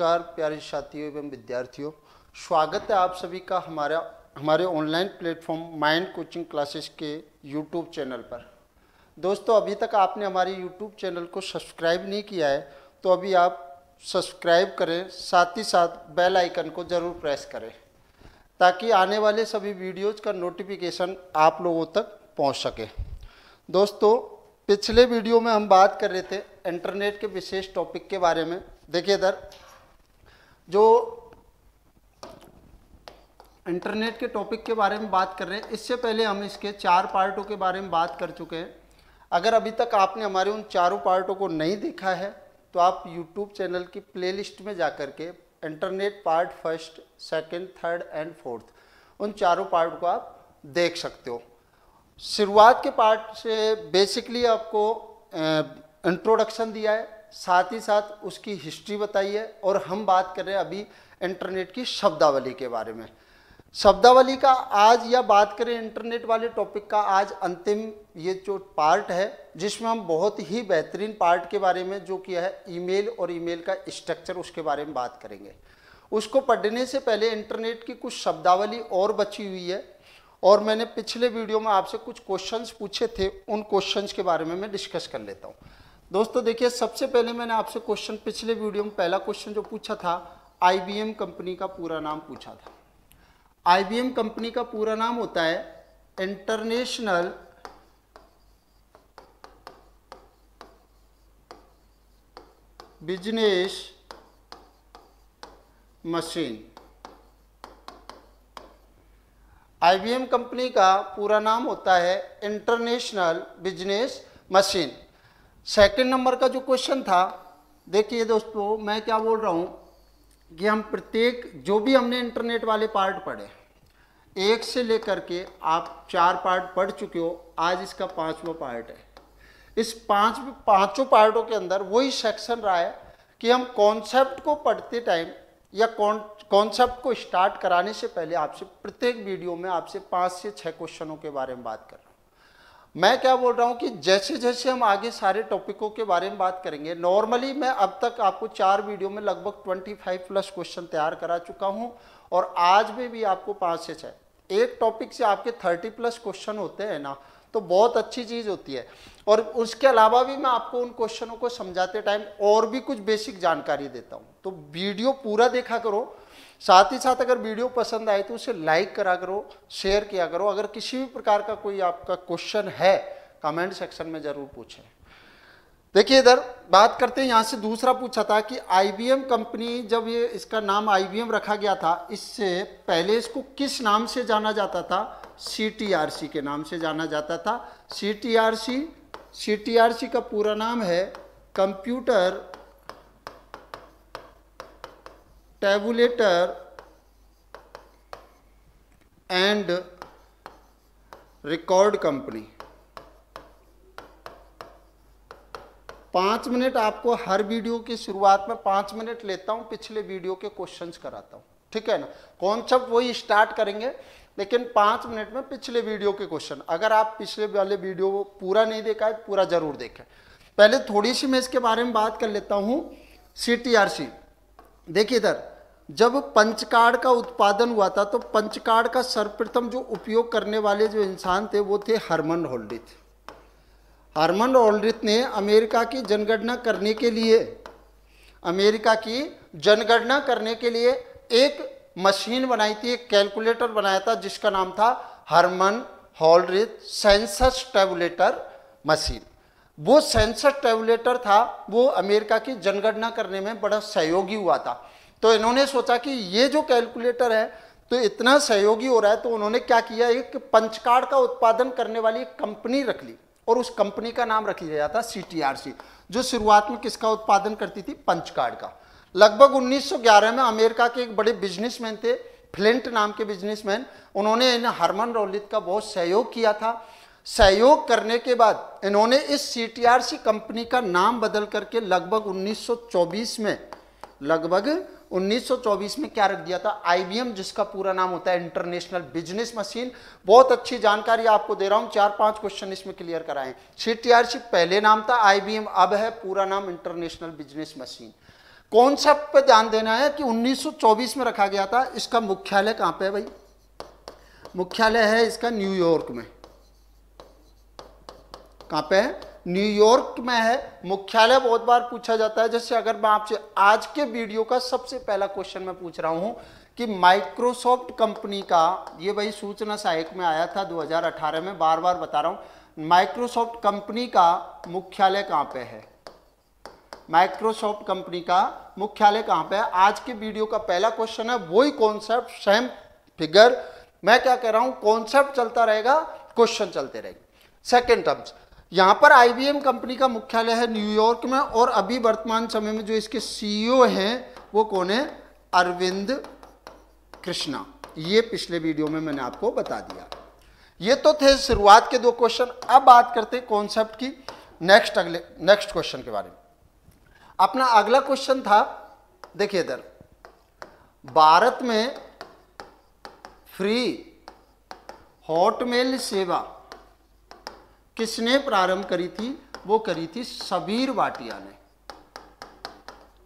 नमस्कार प्यारे साथियों एवं विद्यार्थियों, स्वागत है आप सभी का हमारे online platform mind coaching classes के यूट्यूब चैनल पर। दोस्तों, अभी तक आपने हमारे यूट्यूब चैनल को सब्सक्राइब नहीं किया है तो अभी आप सब्सक्राइब करें, साथ ही साथ बेल आइकन को ज़रूर प्रेस करें ताकि आने वाले सभी वीडियोज़ का नोटिफिकेशन आप लोगों तक पहुँच सके। दोस्तों, पिछले वीडियो में हम बात कर रहे थे इंटरनेट के विशेष टॉपिक के बारे में। देखिए इधर जो इंटरनेट के टॉपिक के बारे में बात कर रहे हैं, इससे पहले हम इसके 4 पार्टों के बारे में बात कर चुके हैं। अगर अभी तक आपने हमारे उन चारों पार्टों को नहीं देखा है तो आप यूट्यूब चैनल की प्लेलिस्ट में जाकर के internet part first, second, third and fourth, उन चारों पार्ट को आप देख सकते हो। शुरुआत के पार्ट से बेसिकली आपको इंट्रोडक्शन दिया है, साथ ही साथ उसकी हिस्ट्री बताई है, और हम बात कर रहे हैं अभी इंटरनेट की शब्दावली के बारे में। शब्दावली का आज, या बात करें इंटरनेट वाले टॉपिक का, आज अंतिम ये जो पार्ट है जिसमें हम बहुत ही बेहतरीन पार्ट के बारे में जो किया है ईमेल और ईमेल का स्ट्रक्चर, उसके बारे में बात करेंगे। उसको पढ़ने से पहले इंटरनेट की कुछ शब्दावली और बची हुई है, और मैंने पिछले वीडियो में आपसे कुछ क्वेश्चंस पूछे थे, उन क्वेश्चंस के बारे में मैं डिस्कस कर लेता हूँ। दोस्तों देखिए, सबसे पहले मैंने आपसे क्वेश्चन, पिछले वीडियो में पहला क्वेश्चन जो पूछा था, IBM कंपनी का पूरा नाम पूछा था। IBM कंपनी का पूरा नाम होता है international business machine. IBM company का पूरा नाम होता है international business machine. Second number का जो क्वेश्चन था, देखिए दोस्तों, मैं क्या बोल रहा हूँ कि हम प्रत्येक, जो भी हमने इंटरनेट वाले पार्ट पढ़े, 1 से लेकर के आप 4 पार्ट पढ़ चुके हो, आज इसका 5वां पार्ट है। इस पांचों पार्टों के अंदर वही सेक्शन रहा है कि हम कॉन्सेप्ट को पढ़ते टाइम या कॉन्सेप्ट को स्टार्ट कराने से पहले आपसे प्रत्येक वीडियो में आपसे 5 से 6 क्वेश्चनों के बारे में बात कर रहा हूँ। मैं क्या बोल रहा हूँ कि जैसे जैसे हम आगे सारे टॉपिकों के बारे में बात करेंगे, नॉर्मली मैं अब तक आपको 4 वीडियो में लगभग 25+ क्वेश्चन तैयार करा चुका हूँ, और आज में भी आपको 5 से 6, एक टॉपिक से आपके 30+ क्वेश्चन होते हैं ना, तो बहुत अच्छी चीज़ होती है। और उसके अलावा भी मैं आपको उन क्वेश्चनों को समझाते टाइम और भी कुछ बेसिक जानकारी देता हूँ, तो वीडियो पूरा देखा करो। साथ ही साथ अगर वीडियो पसंद आए तो उसे लाइक करा करो, शेयर किया करो। अगर किसी भी प्रकार का कोई आपका क्वेश्चन है, कमेंट सेक्शन में ज़रूर पूछें। देखिए इधर बात करते हैं, यहाँ से दूसरा पूछा था कि IBM कंपनी, जब ये इसका नाम IBM रखा गया था, इससे पहले इसको किस नाम से जाना जाता था? CTRC के नाम से जाना जाता था। CTRC का पूरा नाम है computer tabulator and record company. 5 minute आपको हर वीडियो की शुरुआत में 5 मिनट लेता हूं, पिछले वीडियो के क्वेश्चंस कराता हूं, ठीक है ना। कॉन्सेप्ट वही स्टार्ट करेंगे, लेकिन 5 मिनट में पिछले वीडियो के क्वेश्चन। अगर आप पिछले वाले वीडियो पूरा नहीं देखा है, पूरा जरूर देखें। पहले थोड़ी सी मैं इसके बारे में बात कर लेता हूं। CTRC, देखिए इधर, जब पंच कार्ड का उत्पादन हुआ था तो पंच कार्ड का सर्वप्रथम जो उपयोग करने वाले जो इंसान थे वो थे हरमन होल्डिथ। हरमन होल्डिथ ने अमेरिका की जनगणना करने के लिए एक मशीन बनाई थी, एक कैलकुलेटर बनाया था जिसका नाम था हरमन होल्डिथ सेंसस टैबुलेटर मशीन। वो सेंसस टैबुलेटर था, वो अमेरिका की जनगणना करने में बड़ा सहयोगी हुआ था। तो इन्होंने सोचा कि ये जो कैलकुलेटर है तो इतना सहयोगी हो रहा है, तो उन्होंने क्या किया, एक पंच कार्ड का उत्पादन करने वाली एक कंपनी रख ली, और उस कंपनी का नाम रख लिया था CTRC, जो शुरुआत में किसका उत्पादन करती थी? पंच कार्ड का। लगभग 1911 में अमेरिका के एक बड़े बिजनेसमैन थे, फ्लिंट नाम के बिजनेसमैन, उन्होंने इन हरमन होल्डिथ का बहुत सहयोग किया था। सहयोग करने के बाद इन्होंने इस CTRC कंपनी का नाम बदल करके लगभग 1924 में क्या रख दिया था? IBM, जिसका पूरा नाम होता है इंटरनेशनल बिजनेस मशीन। बहुत अच्छी जानकारी आपको दे रहा हूं, 4-5 क्वेश्चन इसमें क्लियर कराएं। CTRC पहले नाम था IBM, अब है पूरा नाम इंटरनेशनल बिजनेस मशीन। कॉन्सेप्ट पे ध्यान देना है कि 1924 में रखा गया था। इसका मुख्यालय कहाँ पे है भाई? मुख्यालय है इसका न्यूयॉर्क में। कहाँ पे है? न्यूयॉर्क में है। मुख्यालय बहुत बार पूछा जाता है। जैसे अगर मैं आपसे आज के वीडियो का सबसे पहला क्वेश्चन मैं पूछ रहा हूं कि माइक्रोसॉफ्ट कंपनी का, ये भाई सूचना सहायक में आया था 2018 में, बार बार बता रहा हूं, माइक्रोसॉफ्ट कंपनी का मुख्यालय कहाँ पे है? माइक्रोसॉफ्ट कंपनी का मुख्यालय कहाँ पे है? आज के वीडियो का पहला क्वेश्चन है। वही कॉन्सेप्ट, सेम फिगर, मैं क्या कह रहा हूं, कॉन्सेप्ट चलता रहेगा, क्वेश्चन चलते रहेंगे। सेकेंड टर्म्स, यहां पर आईबीएम कंपनी का मुख्यालय है न्यूयॉर्क में, और अभी वर्तमान समय में जो इसके सीईओ हैं वो कौन है? अरविंद कृष्णा। ये पिछले वीडियो में मैंने आपको बता दिया। ये तो थे शुरुआत के 2 क्वेश्चन। अब बात करते हैं कॉन्सेप्ट की, नेक्स्ट क्वेश्चन के बारे में। अपना अगला क्वेश्चन था, देखिए इधर, भारत में फ्री हॉटमेल सेवा किसने प्रारंभ करी थी? वो करी थी सबीर भाटिया ने।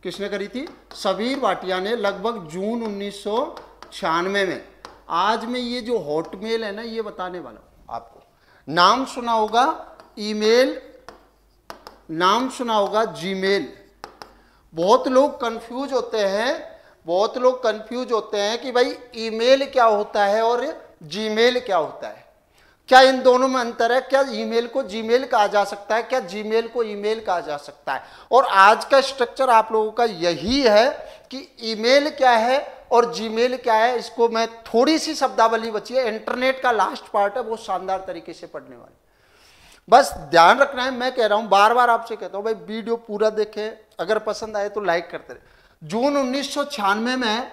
किसने करी थी? सबीर भाटिया ने, लगभग जून 1996 में। आज मैं ये जो हॉटमेल है ना, ये बताने वाला हूं आपको। नाम सुना होगा ईमेल, नाम सुना होगा जीमेल। बहुत लोग कंफ्यूज होते हैं कि भाई ईमेल क्या होता है और जीमेल क्या होता है, क्या इन दोनों में अंतर है? क्या ईमेल को जीमेल कहा जा सकता है? क्या जीमेल को ईमेल कहा जा सकता है? और आज का स्ट्रक्चर आप लोगों का यही है कि ईमेल क्या है और जीमेल क्या है। इसको मैं थोड़ी सी शब्दावली बची है, इंटरनेट का लास्ट पार्ट है, वो शानदार तरीके से पढ़ने वाले, बस ध्यान रखना है। मैं कह रहा हूं, बार बार आपसे कहता हूं भाई वीडियो पूरा देखें, अगर पसंद आए तो लाइक करते रहे। जून 1996 में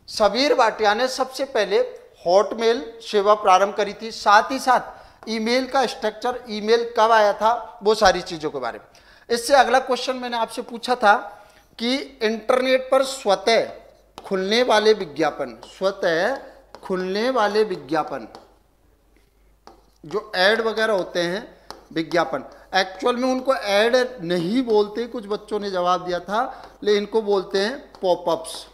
सबीर भाटिया ने सबसे पहले हॉटमेल सेवा प्रारंभ करी थी। साथ ही साथ ईमेल का स्ट्रक्चर, ईमेल कब आया था, वो सारी चीजों के बारे में। इससे अगला क्वेश्चन मैंने आपसे पूछा था कि इंटरनेट पर स्वतः खुलने वाले विज्ञापन, स्वतः खुलने वाले विज्ञापन, जो ऐड वगैरह होते हैं, विज्ञापन, एक्चुअल में उनको ऐड नहीं बोलते, कुछ बच्चों ने जवाब दिया था, लेकिन इनको बोलते हैं पॉपअप्स।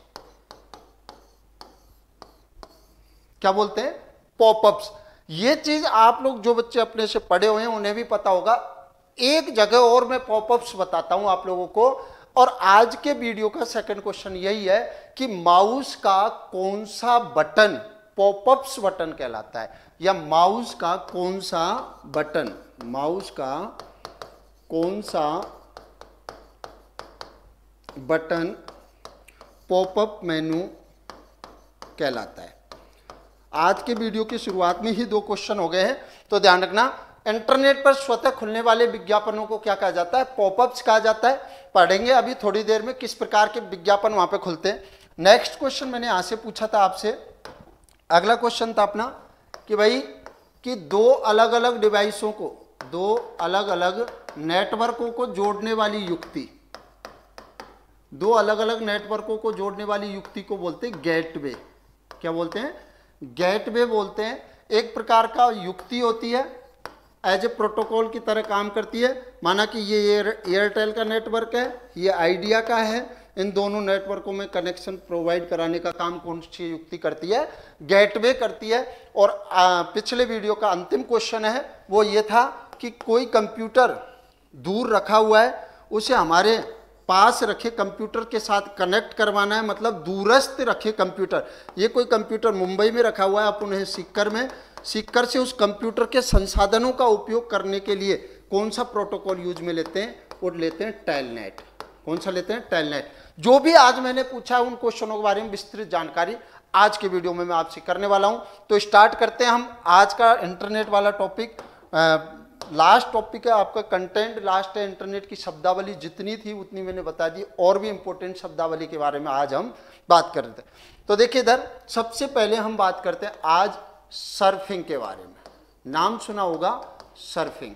क्या बोलते हैं? पॉपअप्स। ये चीज आप लोग जो बच्चे अपने से पढ़े हुए हैं उन्हें भी पता होगा। एक जगह और मैं पॉपअप्स बताता हूं आप लोगों को। और आज के वीडियो का सेकंड क्वेश्चन यही है कि माउस का कौन सा बटन पॉपअप्स बटन कहलाता है, या माउस का कौन सा बटन, माउस का कौन सा बटन पॉपअप मेनू कहलाता है। आज के वीडियो की शुरुआत में ही 2 क्वेश्चन हो गए हैं, तो ध्यान रखना। इंटरनेट पर स्वतः खुलने वाले विज्ञापनों को क्या कहा जाता है? पॉपअप्स कहा जाता है। पढ़ेंगे अभी थोड़ी देर में किस प्रकार के विज्ञापन वहां पे खुलते हैं। नेक्स्ट क्वेश्चन मैंने यहां से पूछा था आपसे, अगला क्वेश्चन था अपना कि भाई कि 2 अलग अलग डिवाइसों को, 2 अलग अलग नेटवर्कों को जोड़ने वाली युक्ति, 2 अलग अलग नेटवर्कों को जोड़ने वाली युक्ति को बोलते हैं गेटवे। क्या बोलते हैं? गेटवे बोलते हैं। एक प्रकार का युक्ति होती है, एज ए प्रोटोकॉल की तरह काम करती है। माना कि ये एयरटेल का नेटवर्क है, ये आइडिया का है, इन दोनों नेटवर्कों में कनेक्शन प्रोवाइड कराने का काम कौन सी युक्ति करती है? गेटवे करती है। और पिछले वीडियो का अंतिम क्वेश्चन है वो ये था कि कोई कंप्यूटर दूर रखा हुआ है, उसे हमारे पास रखे कंप्यूटर के साथ कनेक्ट करवाना है, मतलब दूरस्थ रखे कंप्यूटर। ये कोई कंप्यूटर मुंबई में रखा हुआ है, आप उन्हें सीकर में, सीकर से उस कंप्यूटर के संसाधनों का उपयोग करने के लिए कौन सा प्रोटोकॉल यूज में लेते हैं? वो लेते हैं टेलनेट। कौन सा लेते हैं? टेलनेट। जो भी आज मैंने पूछा उन क्वेश्चनों के बारे में विस्तृत जानकारी आज के वीडियो में मैं आपसे करने वाला हूं। तो स्टार्ट करते हैं हम आज का इंटरनेट वाला टॉपिक। लास्ट टॉपिक है आपका कंटेंट, लास्ट है इंटरनेट की शब्दावली जितनी थी उतनी मैंने बता दी, और भी इंपॉर्टेंट शब्दावली के बारे में आज हम बात कर रहे थे। तो देखिए इधर सबसे पहले हम बात करते हैं आज सर्फिंग के बारे में। नाम सुना होगा सर्फिंग,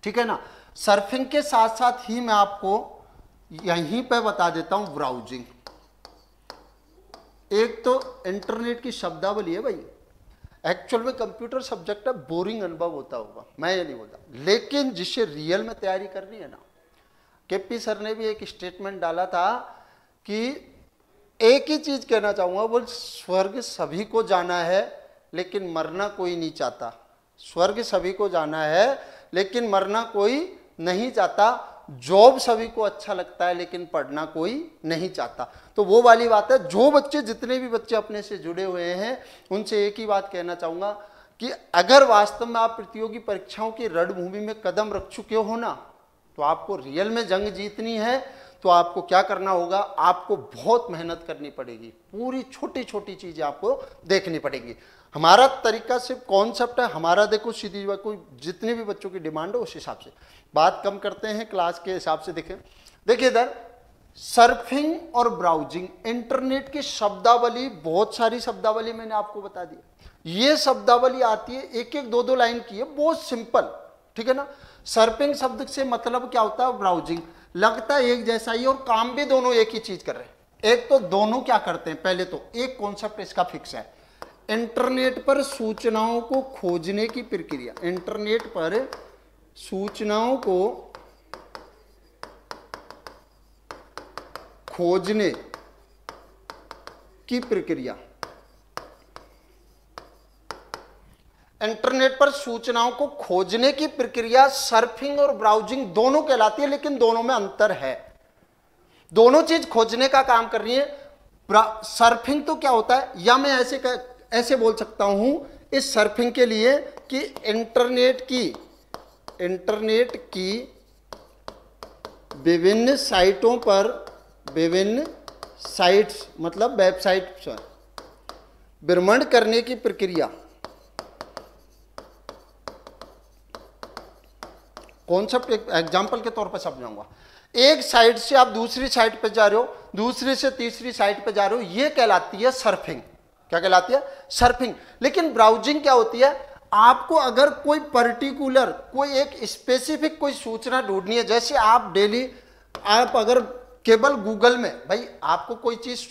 ठीक है ना। सर्फिंग के साथ साथ ही मैं आपको यहीं पे बता देता हूं ब्राउजिंग। एक तो इंटरनेट की शब्दावली है भाई, एक्चुअल में कंप्यूटर सब्जेक्ट है, बोरिंग अनुभव होता होगा, मैं ये नहीं बोलता, लेकिन जिसे रियल में तैयारी करनी है ना, केपी सर ने भी एक स्टेटमेंट डाला था कि एक ही चीज कहना चाहूंगा, बोल स्वर्ग सभी को जाना है लेकिन मरना कोई नहीं चाहता। स्वर्ग सभी को जाना है लेकिन मरना कोई नहीं चाहता। जॉब सभी को अच्छा लगता है लेकिन पढ़ना कोई नहीं चाहता। तो वो वाली बात है। जो बच्चे, जितने भी बच्चे अपने से जुड़े हुए हैं, उनसे एक ही बात कहना चाहूंगा कि अगर वास्तव में आप प्रतियोगी परीक्षाओं की रणभूमि में कदम रख चुके हो ना, तो आपको रियल में जंग जीतनी है, तो आपको क्या करना होगा, आपको बहुत मेहनत करनी पड़ेगी। पूरी छोटी छोटी चीजें आपको देखनी पड़ेगी। हमारा तरीका सिर्फ कॉन्सेप्ट है हमारा, देखो सीधी बात, कोई जितने भी बच्चों की डिमांड है उस हिसाब से बात कम करते हैं, क्लास के हिसाब से देखें। देखिए इधर सर्फिंग और ब्राउजिंग, इंटरनेट की शब्दावली, बहुत सारी शब्दावली मैंने आपको बता दी। ये शब्दावली आती है, एक एक दो दो लाइन की है, बहुत सिंपल, ठीक है ना। सर्फिंग शब्द से मतलब क्या होता है, ब्राउजिंग, लगता है एक जैसा ही और काम भी दोनों एक ही चीज कर रहे हैं। एक तो दोनों क्या करते हैं, पहले तो एक कॉन्सेप्ट इसका फिक्स है, इंटरनेट पर सूचनाओं को खोजने की प्रक्रिया, इंटरनेट पर सूचनाओं को खोजने की प्रक्रिया, इंटरनेट पर सूचनाओं को खोजने की प्रक्रिया सर्फिंग और ब्राउजिंग दोनों कहलाती है, लेकिन दोनों में अंतर है। दोनों चीज खोजने का काम कर रही है। सर्फिंग तो क्या होता है, या मैं ऐसे बोल सकता हूं इस सर्फिंग के लिए कि इंटरनेट की विभिन्न साइटों पर, विभिन्न साइट्स मतलब वेबसाइट पर भ्रमण करने की प्रक्रिया। कॉन्सेप्ट एक एग्जांपल के तौर पर समझाऊंगा। एक साइट से आप दूसरी साइट पे जा रहे हो, दूसरी से तीसरी साइट पे जा रहे हो, ये कहलाती है सर्फिंग। क्या कहलाती है, सर्फिंग। लेकिन ब्राउजिंग क्या होती है, आपको अगर कोई पर्टिकुलर, कोई एक स्पेसिफिक कोई सूचना ढूंढनी है, जैसे आप डेली, आप अगर केवल गूगल में, भाई आपको कोई चीज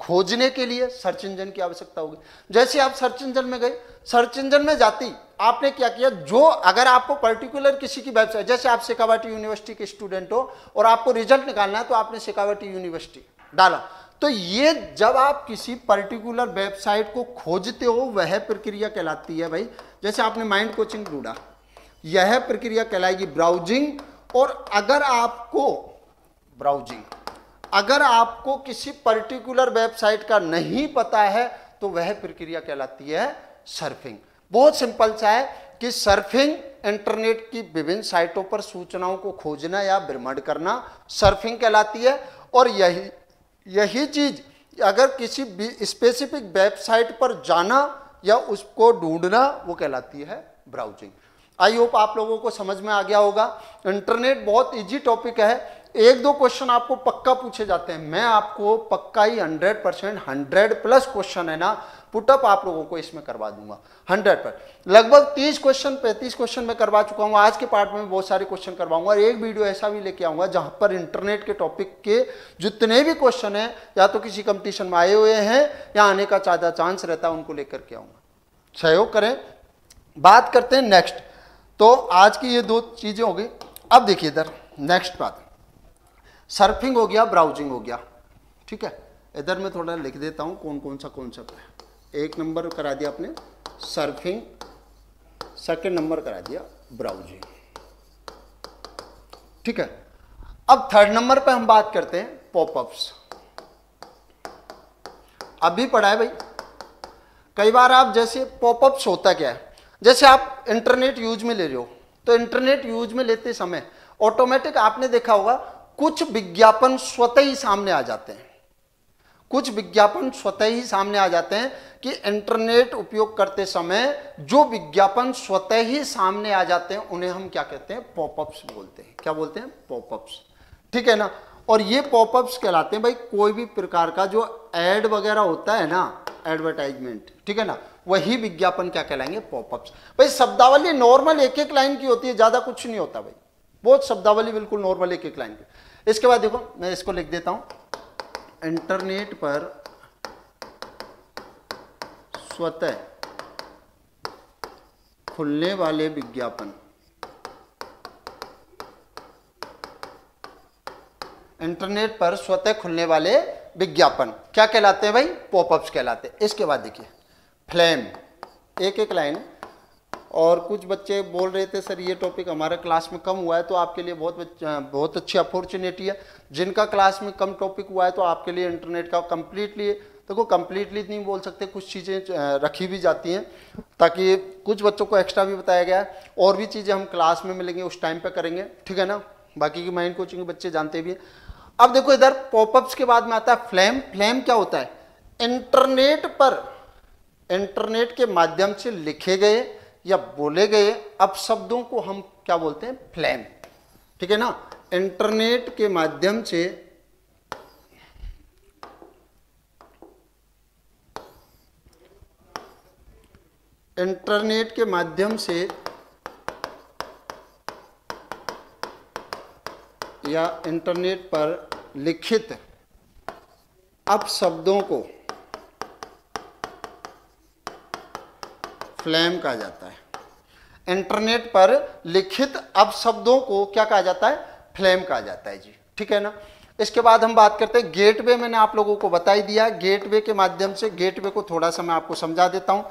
खोजने के लिए सर्च इंजन की आवश्यकता होगी। जैसे आप सर्च इंजन में गए, सर्च इंजन में जाती आपने क्या किया, जो अगर आपको पर्टिकुलर किसी की वेबसाइट, जैसे आप शेखावाटी यूनिवर्सिटी के स्टूडेंट हो और आपको रिजल्ट निकालना है, तो आपने शेखावाटी यूनिवर्सिटी डाला, तो ये जब आप किसी पर्टिकुलर वेबसाइट को खोजते हो, वह प्रक्रिया कहलाती है भाई। जैसे आपने माइंड कोचिंग ढूंढा, यह प्रक्रिया कहलाएगी ब्राउजिंग। और अगर आपको किसी पर्टिकुलर वेबसाइट का नहीं पता है, तो वह प्रक्रिया कहलाती है सर्फिंग। बहुत सिंपल सा है कि सर्फिंग इंटरनेट की विभिन्न साइटों पर सूचनाओं को खोजना या भ्रमण करना सर्फिंग कहलाती है। और यही चीज अगर किसी स्पेसिफिक वेबसाइट पर जाना या उसको ढूंढना, वो कहलाती है ब्राउजिंग। आई होप आप लोगों को समझ में आ गया होगा। इंटरनेट बहुत इजी टॉपिक है। एक दो क्वेश्चन आपको पक्का पूछे जाते हैं, मैं आपको पक्का ही 100%, 100+ क्वेश्चन है ना, पुटअप आप लोगों को इसमें करवा दूंगा 100%। लगभग 30 क्वेश्चन 35 क्वेश्चन मैं करवा चुका हूँ। आज के पार्ट में बहुत सारे क्वेश्चन करवाऊंगा और एक वीडियो ऐसा भी लेके आऊंगा जहां पर इंटरनेट के टॉपिक के जितने भी क्वेश्चन है, या तो किसी कंपटीशन में आए हुए हैं या आने का ज्यादा चांस रहता है, उनको लेकर के आऊंगा। सहयोग करें। बात करते हैं नेक्स्ट। तो आज की ये दो चीजें हो गई। अब देखिए इधर नेक्स्ट बात, सर्फिंग हो गया, ब्राउजिंग हो गया, ठीक है। इधर मैं थोड़ा लिख देता हूं कौन कौन सा कॉन्सेप्ट है। एक नंबर करा दिया आपने सर्फिंग, सेकंड नंबर करा दिया ब्राउजिंग, ठीक है। अब थर्ड नंबर पे हम बात करते हैं पॉपअप्स। अभी पढ़ा है भाई, कई बार आप जैसे पॉपअप्स होता क्या है, जैसे आप इंटरनेट यूज में ले रहे हो, तो इंटरनेट यूज में लेते समय ऑटोमेटिक आपने देखा होगा कुछ विज्ञापन स्वतः ही सामने आ जाते हैं। कुछ विज्ञापन स्वतः ही सामने आ जाते हैं कि इंटरनेट उपयोग करते समय जो विज्ञापन स्वतः ही सामने आ जाते हैं, उन्हें हम क्या कहते हैं, पॉपअप्स बोलते हैं। क्या बोलते हैं, पॉपअप्स, ठीक है ना। और ये पॉपअप्स कहलाते हैं भाई कोई भी प्रकार का जो एड वगैरह होता है ना, एडवर्टाइजमेंट, ठीक है ना, वही विज्ञापन क्या कहलाएंगे, पॉपअप्स। भाई शब्दावली नॉर्मल एक एक लाइन की होती है, ज्यादा कुछ नहीं होता भाई, बहुत शब्दावली बिल्कुल नॉर्मल एक एक लाइन की। इसके बाद देखो मैं इसको लिख देता हूं, इंटरनेट पर स्वतः खुलने वाले विज्ञापन, इंटरनेट पर स्वतः खुलने वाले विज्ञापन क्या कहलाते हैं भाई? पॉपअप्स कहलाते हैं। इसके बाद देखिए फ्लेम, एक एक लाइन। और कुछ बच्चे बोल रहे थे सर ये टॉपिक हमारे क्लास में कम हुआ है, तो आपके लिए बहुत अच्छी अपॉर्चुनिटी है। जिनका क्लास में कम टॉपिक हुआ है तो आपके लिए इंटरनेट का कम्प्लीटली, देखो कम्प्लीटली नहीं बोल सकते, कुछ चीज़ें रखी भी जाती हैं ताकि कुछ बच्चों को एक्स्ट्रा भी बताया गया है। और भी चीज़ें हम क्लास में मिलेंगे उस टाइम पे करेंगे, ठीक है ना। बाकी की माइंड कोचिंग के बच्चे जानते भी हैं। अब देखो इधर पॉपअप्स के बाद में आता है फ्लेम। फ्लेम क्या होता है? इंटरनेट पर, इंटरनेट के माध्यम से लिखे गए या बोले गए अपशब्दों को हम क्या बोलते हैं? फ्लेम, ठीक है ना। इंटरनेट के माध्यम से इंटरनेट के माध्यम से या इंटरनेट पर लिखित अपशब्दों को फ्लेम कहा जाता है। इंटरनेट पर लिखित अपशब्दों को क्या कहा जाता है? फ्लेम कहा जाता है जी, ठीक है ना। इसके बाद हम बात करते हैं गेटवे। मैंने आप लोगों को बता ही दिया, गेटवे के माध्यम से, गेटवे को थोड़ा सा मैं आपको समझा देता हूं।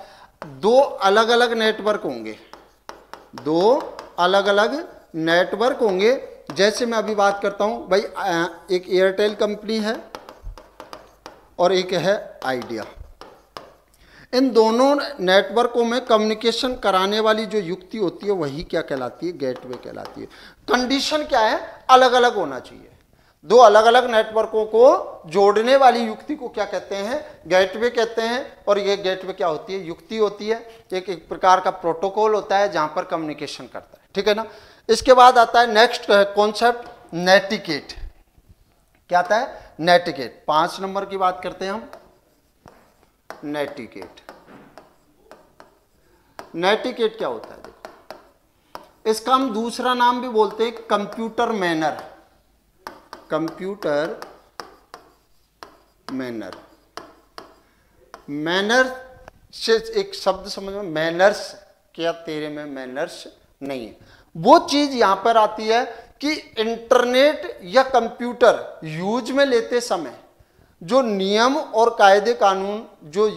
दो अलग अलग नेटवर्क होंगे, दो अलग अलग नेटवर्क होंगे। जैसे मैं अभी बात करता हूं भाई, एक एयरटेल कंपनी है और एक है आइडिया। इन दोनों नेटवर्कों में कम्युनिकेशन कराने वाली जो युक्ति होती है वही क्या कहलाती है? गेटवे कहलाती है। कंडीशन क्या है? अलग अलग होना चाहिए। दो अलग अलग नेटवर्कों को जोड़ने वाली युक्ति को क्या कहते हैं? गेटवे कहते हैं। और ये गेटवे क्या होती है? युक्ति होती है, एक प्रकार का प्रोटोकॉल होता है जहां पर कम्युनिकेशन करता है, ठीक है ना। इसके बाद आता है नेक्स्ट कॉन्सेप्ट, नेटिकेट। क्या आता है? नेटिकेट। 5 नंबर की बात करते हैं हम, नेटिकेट। नेटिकेट क्या होता है? देखो इसका हम दूसरा नाम भी बोलते हैं computer manner. Computer manner, manner से एक शब्द समझ में, मैनर्स, क्या तेरे में मैनर्स नहीं है। वो चीज यहां पर आती है कि इंटरनेट या कंप्यूटर यूज में लेते समय जो नियम और कायदे कानून जो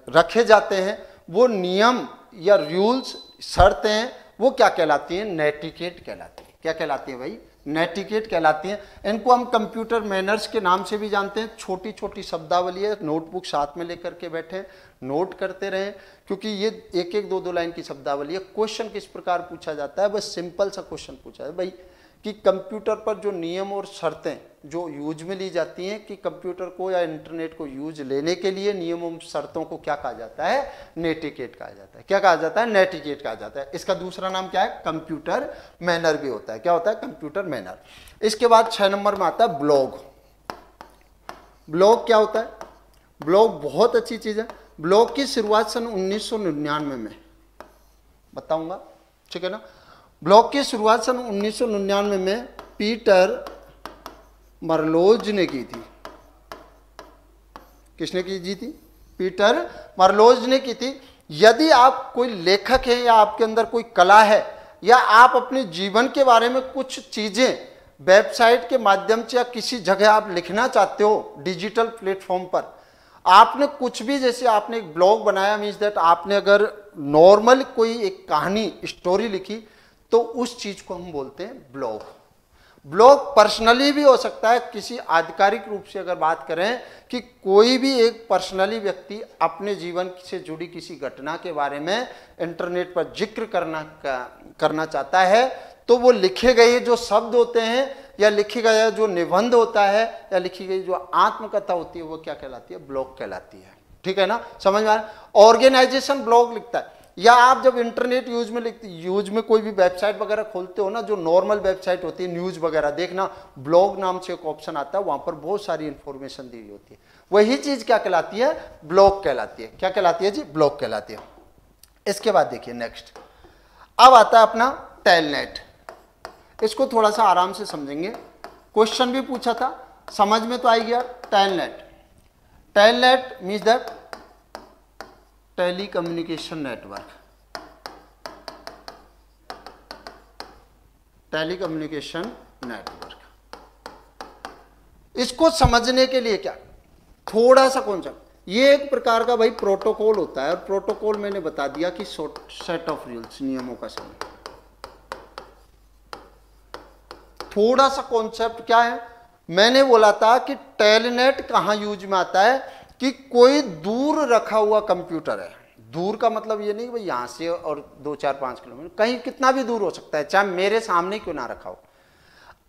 रखे जाते हैं, वो नियम या रूल्स, शर्तें, वो क्या कहलाती हैं? नेटिकेट कहलाती है। क्या कहलाती है भाई? नेटिकेट कहलाती हैं। इनको हम कंप्यूटर मैनर्स के नाम से भी जानते हैं। छोटी छोटी शब्दावली है, नोटबुक साथ में लेकर के बैठे, नोट करते रहें, क्योंकि ये एक एक दो दो लाइन की शब्दावली है। क्वेश्चन किस प्रकार पूछा जाता है? बस सिंपल सा क्वेश्चन पूछा है भाई कि कंप्यूटर पर जो नियम और शर्तें जो यूज में ली जाती हैं, कि कंप्यूटर को या इंटरनेट को यूज लेने के लिए नियमों शर्तों को क्या कहा जाता है? नेटिकेट कहा जाता है। क्या कहा जाता है? नेटिकेट कहा जाता है। इसका दूसरा नाम क्या है? कंप्यूटर मैनर भी होता है। क्या होता है? Computer manner. इसके बाद 6 नंबर में आता है ब्लॉग। ब्लॉग क्या होता है? ब्लॉग बहुत अच्छी चीज है। ब्लॉग की शुरुआत सन 1999 में बताऊंगा, ठीक है ना। ब्लॉग की शुरुआत सन 1999 में पीटर मरलोज ने की थी। किसने की थी? पीटर मरलोज ने की थी। यदि आप कोई लेखक हैं या आपके अंदर कोई कला है या आप अपने जीवन के बारे में कुछ चीजें वेबसाइट के माध्यम से या किसी जगह आप लिखना चाहते हो डिजिटल प्लेटफॉर्म पर, आपने कुछ भी, जैसे आपने एक ब्लॉग बनाया, मीन्स दैट आपने अगर नॉर्मल कोई एक कहानी, स्टोरी लिखी, तो उस चीज को हम बोलते हैं ब्लॉग। ब्लॉग पर्सनली भी हो सकता है, किसी आधिकारिक रूप से अगर बात करें कि कोई भी एक पर्सनली व्यक्ति अपने जीवन से जुड़ी किसी घटना के बारे में इंटरनेट पर जिक्र करना चाहता है, तो वो लिखे गए जो शब्द होते हैं या लिखी गया जो निबंध होता है या लिखी गई जो आत्मकथा होती है, वो क्या कहलाती है? ब्लॉग कहलाती है, ठीक है ना। समझ में आ रहा? ऑर्गेनाइजेशन ब्लॉग लिखता है, या आप जब इंटरनेट यूज में कोई भी वेबसाइट वगैरह खोलते हो ना, जो नॉर्मल वेबसाइट होती है न्यूज वगैरह, देखना ब्लॉग नाम से एक ऑप्शन आता है, वहां पर बहुत सारी इंफॉर्मेशन दी होती है। वही चीज क्या कहलाती है? ब्लॉग कहलाती है। क्या कहलाती है जी? ब्लॉग कहलाती है। इसके बाद देखिए नेक्स्ट, अब आता है अपना टेलनेट। इसको थोड़ा सा आराम से समझेंगे, क्वेश्चन भी पूछा था, समझ में तो आई गया। Telnet, telnet means that telecommunication network. Telecommunication network, इसको समझने के लिए क्या, थोड़ा सा कॉन्सेप्ट, ये एक प्रकार का भाई प्रोटोकॉल होता है, और प्रोटोकॉल मैंने बता दिया कि सेट ऑफ रूल्स, नियमों का समूह। थोड़ा सा कॉन्सेप्ट क्या है, मैंने बोला था कि टेलनेट कहां यूज में आता है, कि कोई दूर रखा हुआ कंप्यूटर है, दूर का मतलब ये नहीं कि भाई यहां से और 2-4-5 किलोमीटर, कहीं कितना भी दूर हो सकता है, चाहे मेरे सामने क्यों ना रखा हो,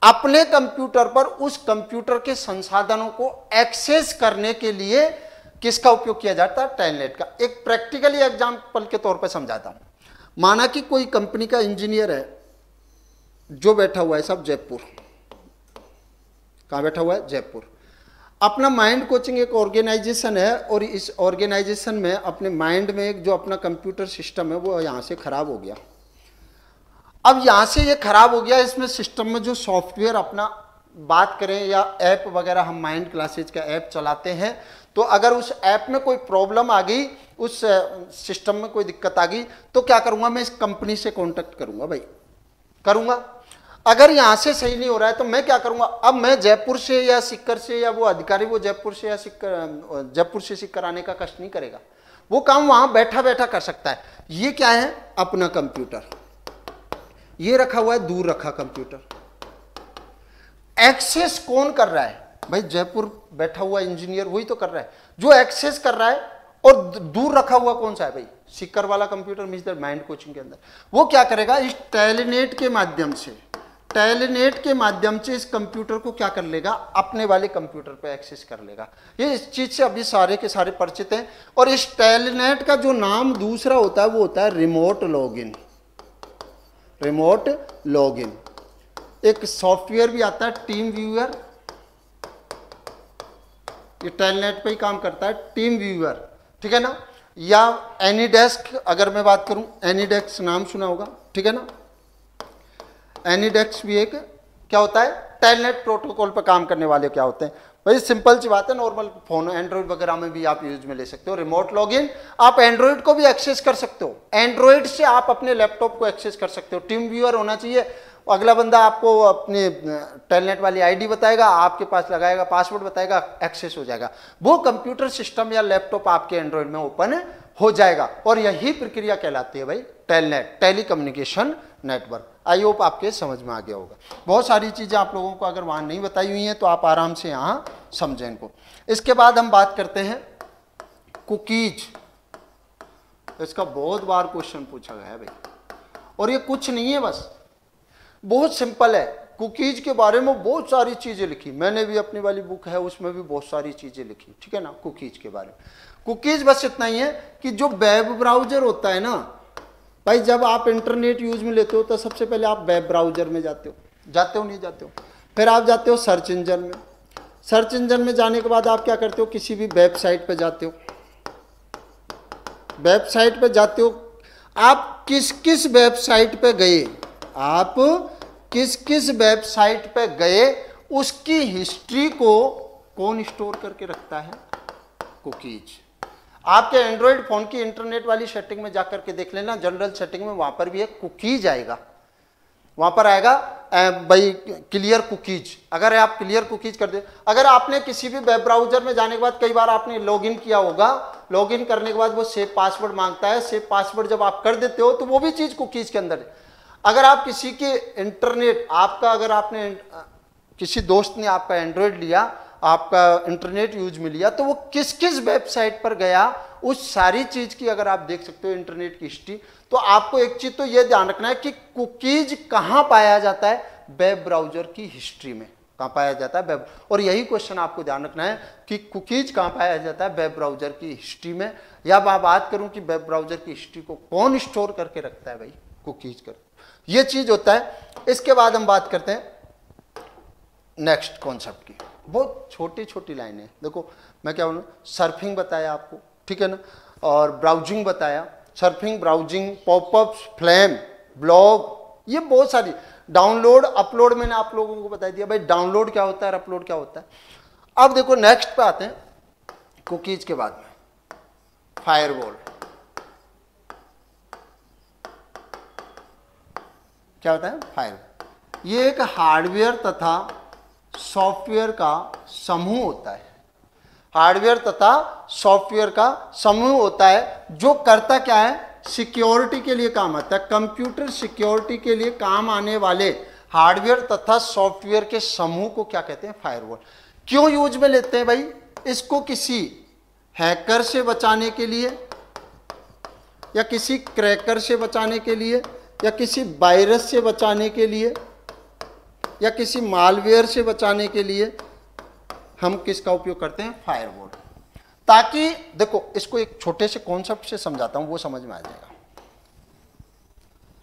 अपने कंप्यूटर पर उस कंप्यूटर के संसाधनों को एक्सेस करने के लिए किसका उपयोग किया जाता है, टेलनेट का। एक प्रैक्टिकली एग्जांपल के तौर पर समझाता हूं। माना कि कोई कंपनी का इंजीनियर है जो बैठा हुआ है सब जयपुर, कहां बैठा हुआ है, जयपुर। अपना माइंड कोचिंग एक ऑर्गेनाइजेशन है, और इस ऑर्गेनाइजेशन में अपने माइंड में एक जो अपना कंप्यूटर सिस्टम है वो यहां से खराब हो गया। अब यहां से ये खराब हो गया, इसमें सिस्टम में जो सॉफ्टवेयर अपना बात करें या ऐप वगैरह, हम माइंड क्लासेज का ऐप चलाते हैं, तो अगर उस ऐप में कोई प्रॉब्लम आ गई, उस सिस्टम में कोई दिक्कत आ गई, तो क्या करूंगा मैं, इस कंपनी से कॉन्टेक्ट करूंगा भाई, करूंगा। अगर यहां से सही नहीं हो रहा है तो मैं क्या करूंगा, अब मैं जयपुर से या सीकर से, या वो अधिकारी वो जयपुर से या जयपुर से सीकर आने का कष्ट नहीं करेगा, वो काम वहां बैठा बैठा कर सकता है। ये क्या है, अपना कंप्यूटर, ये रखा हुआ है दूर रखा कंप्यूटर। एक्सेस कौन कर रहा है भाई, जयपुर बैठा हुआ इंजीनियर वही तो कर रहा है, जो एक्सेस कर रहा है। और दूर रखा हुआ कौन सा है भाई, सीकर वाला computer, means that mind coaching के अंदर। वो क्या करेगा, इस टेलनेट के माध्यम से, टेलनेट के माध्यम से इस कंप्यूटर को क्या कर लेगा, अपने वाले कंप्यूटर पे एक्सेस कर लेगा। ये इस चीज से अभी सारे के सारे परिचित हैं। और इस टेलनेट का जो नाम दूसरा होता है वो होता है रिमोट लॉगिन। रिमोट लॉगिन एक सॉफ्टवेयर भी आता है, टीम व्यूअर, ये टेलनेट पे ही काम करता है, टीम व्यूअर, ठीक है ना। या एनीडेस्क, अगर मैं बात करूं, एनीडेस्क नाम सुना होगा, ठीक है ना। एनीडेस्क भी एक क्या होता है, टेलनेट प्रोटोकॉल पर काम करने वाले क्या होते हैं भाई, सिंपल सी बात है, नॉर्मल फोन एंड्रॉइड वगैरह में भी आप यूज में ले सकते हो। रिमोट लॉगिन, आप एंड्रॉइड को भी एक्सेस कर सकते हो, एंड्रॉइड से आप अपने लैपटॉप को एक्सेस कर सकते हो। टीम व्यूअर होना चाहिए, अगला बंदा आपको अपनी टेलनेट वाली आईडी बताएगा, आपके पास लगाएगा, पासवर्ड बताएगा, एक्सेस हो जाएगा, वो कंप्यूटर सिस्टम या लैपटॉप आपके एंड्रॉइड में ओपन हो जाएगा। और यही प्रक्रिया कहलाती है भाई telnet, telecommunication network. I hope आपके समझ में आ गया होगा। बहुत सारी चीजें आप लोगों को अगर वहां नहीं बताई हुई हैं तो आप आराम से यहां समझें इनको। इसके बाद हम बात करते हैं कुकीज। इसका बहुत बार क्वेश्चन पूछा गया है भाई, और ये कुछ नहीं है, बस बहुत सिंपल है। कुकीज के बारे में बहुत सारी चीजें लिखी, मैंने भी अपनी वाली बुक है उसमें भी बहुत सारी चीजें लिखी, ठीक है ना, कुकीज के बारे में। कुकीज बस इतना ही है कि जो वेब ब्राउजर होता है ना भाई, जब आप इंटरनेट यूज में लेते हो तो सबसे पहले आप वेब ब्राउजर में जाते हो नहीं जाते हो, फिर आप जाते हो सर्च इंजन में, सर्च इंजन में जाने के बाद आप क्या करते हो, किसी भी वेबसाइट पे जाते हो, वेबसाइट पे जाते हो, आप किस किस वेबसाइट पे गए, आप किस किस वेबसाइट पे गए, उसकी हिस्ट्री को कौन स्टोर करके रखता है, कुकीज। आपके एंड्रॉइड फोन की इंटरनेट वाली सेटिंग में जाकर के देख लेना, जनरल सेटिंग में वहां पर भी एक कुकीज आएगा, वहां पर आएगा भाई क्लियर कुकीज। अगर आप क्लियर कुकीज कर दे, अगर आपने किसी भी वेब ब्राउजर में जाने के बाद कई बार आपने लॉगिन किया होगा, लॉगिन करने के बाद वो सेव पासवर्ड मांगता है, सेव पासवर्ड जब आप कर देते हो तो वो भी चीज कुकीज के अंदर है। अगर आप किसी के इंटरनेट, आपका अगर आपने किसी दोस्त ने आपका एंड्रॉइड लिया, आपका इंटरनेट यूज में लिया, तो वो किस किस वेबसाइट पर गया, उस सारी चीज की अगर आप देख सकते हो इंटरनेट की हिस्ट्री। तो आपको एक चीज तो ये ध्यान रखना है कि कुकीज कहां पाया जाता है, वेब ब्राउजर की हिस्ट्री में कहां पाया जाता है, वेब। और यही क्वेश्चन आपको ध्यान रखना है कि कुकीज कहां पाया जाता है, वेब ब्राउजर की हिस्ट्री में। या मैं बात करूं कि वेब ब्राउजर की हिस्ट्री को कौन स्टोर करके रखता है भाई, कुकीज कर, ये चीज होता है। इसके बाद हम बात करते हैं नेक्स्ट कॉन्सेप्ट की, बहुत छोटी छोटी लाइनें। देखो मैं क्या बोलूं, सर्फिंग बताया आपको, ठीक है ना, और ब्राउजिंग बताया, surfing, browsing, popups, flame, blog, ये बहुत सारी। डाउनलोड, अपलोड मैंने आप लोगों को बता दिया भाई, डाउनलोड क्या होता है, अपलोड क्या होता है। अब देखो नेक्स्ट पे आते हैं कुकीज के बाद में फायरवॉल। क्या होता है फायर, ये एक हार्डवेयर तथा सॉफ्टवेयर का समूह होता है। हार्डवेयर तथा सॉफ्टवेयर का समूह होता है जो करता क्या है, सिक्योरिटी के लिए काम आता है। कंप्यूटर सिक्योरिटी के लिए काम आने वाले हार्डवेयर तथा सॉफ्टवेयर के समूह को क्या कहते हैं, फायरवॉल। क्यों यूज में लेते हैं भाई, इसको किसी हैकर से बचाने के लिए, या किसी क्रैकर से बचाने के लिए, या किसी वायरस से बचाने के लिए, या किसी मालवेयर से बचाने के लिए हम किसका उपयोग करते हैं, फायरवॉल। ताकि देखो, इसको एक छोटे से कॉन्सेप्ट से समझाता हूं, वो समझ में आ जाएगा।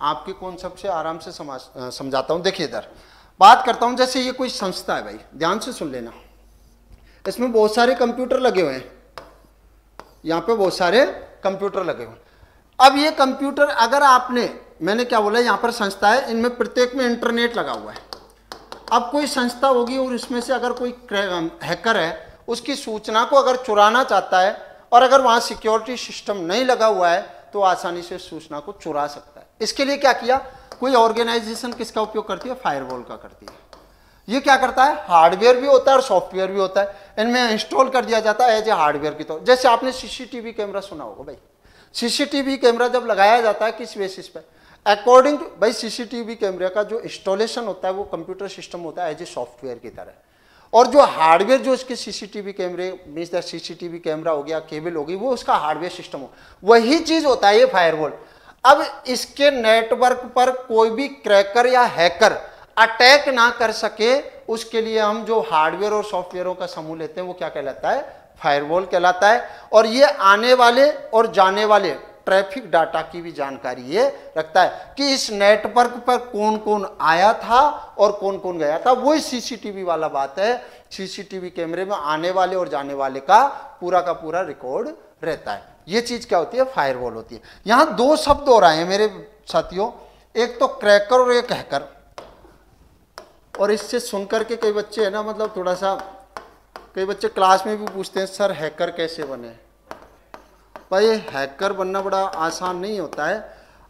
आपके कॉन्सेप्ट से आराम से समझाता हूं। देखिए इधर बात करता हूं, जैसे ये कोई संस्था है भाई, ध्यान से सुन लेना। इसमें बहुत सारे कंप्यूटर लगे हुए हैं, यहां पे बहुत सारे कंप्यूटर लगे हुए हैं। अब ये कंप्यूटर अगर आपने, मैंने क्या बोला, यहां पर संस्था है, इनमें प्रत्येक में इंटरनेट लगा हुआ है। अब कोई संस्था होगी और इसमें से अगर कोई हैकर है, उसकी सूचना को अगर चुराना चाहता है, और अगर वहां सिक्योरिटी सिस्टम नहीं लगा हुआ है, तो आसानी से सूचना को चुरा सकता है। इसके लिए क्या किया, कोई ऑर्गेनाइजेशन किसका उपयोग करती है, फायरवॉल का करती है। ये क्या करता है, हार्डवेयर भी होता है और सॉफ्टवेयर भी होता है, इनमें इंस्टॉल कर दिया जाता है एज ए हार्डवेयर की। तो जैसे आपने सीसीटीवी कैमरा सुना होगा भाई, सीसीटीवी कैमरा जब लगाया जाता है किस बेसिस पे, अकॉर्डिंग टू भाई, सीसीटीवी कैमरे का जो इंस्टॉलेशन होता है वो कंप्यूटर सिस्टम होता है एज ए सॉफ्टवेयर की तरह, और जो हार्डवेयर जो इसके सीसीटीवी कैमरे मींस दैट सीसीटीवी कैमरा हो गया, केबल होगी, वो उसका हार्डवेयर सिस्टम हो, वही चीज होता है ये फायरवॉल। अब इसके नेटवर्क पर कोई भी क्रैकर या हैकर अटैक ना कर सके, उसके लिए हम जो हार्डवेयर और सॉफ्टवेयरों का समूह लेते हैं वो क्या कहलाता है, फायरवॉल कहलाता है। और ये आने वाले और जाने वाले ट्रैफिक डाटा की भी जानकारी ये रखता है कि इस नेटवर्क पर कौन कौन आया था और कौन कौन गया था। वही सीसीटीवी वाला बात है, सीसीटीवी कैमरे में आने वाले और जाने वाले का पूरा रिकॉर्ड रहता है। ये चीज क्या होती है, फायरवॉल होती है। यहां दो शब्द हो रहे हैं मेरे साथियों, एक तो क्रैकर और एक हैकर। और इससे सुनकर के कई बच्चे है ना, मतलब थोड़ा सा, कई बच्चे क्लास में भी पूछते हैं सर हैकर कैसे बने। भाई हैकर बनना बड़ा आसान नहीं होता है।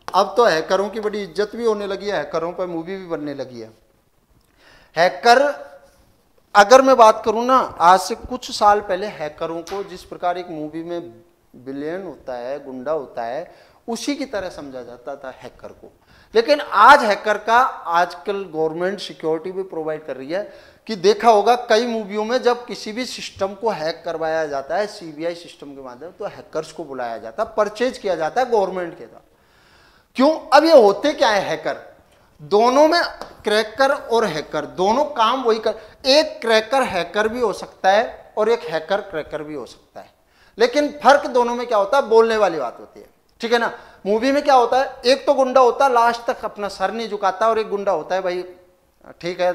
अब तो हैकरों की बड़ी इज्जत भी होने लगी है, हैकरों पर मूवी भी बनने लगी है। हैकर, अगर मैं बात करूं ना, आज से कुछ साल पहले हैकरों को जिस प्रकार एक मूवी में विलेन होता है, गुंडा होता है, उसी की तरह समझा जाता था हैकर को। लेकिन आज हैकर का, आजकल गवर्नमेंट सिक्योरिटी भी प्रोवाइड कर रही है कि देखा होगा कई मूवियों में जब किसी भी सिस्टम को हैक करवाया जाता है सीबीआई सिस्टम के माध्यम, तो हैकर्स को बुलाया जाता है, परचेज किया जाता है गवर्नमेंट के द्वारा। क्यों, अब ये होते क्या है हैकर, दोनों में क्रैकर और हैकर दोनों काम वही कर, एक क्रैकर हैकर भी हो सकता है और एक हैकर क्रैकर भी हो सकता है, लेकिन फर्क दोनों में क्या होता है, बोलने वाली बात होती है, ठीक है ना। मूवी में क्या होता है, एक तो गुंडा होता है लास्ट तक अपना सर नहीं झुकाता, और एक गुंडा होता है भाई ठीक है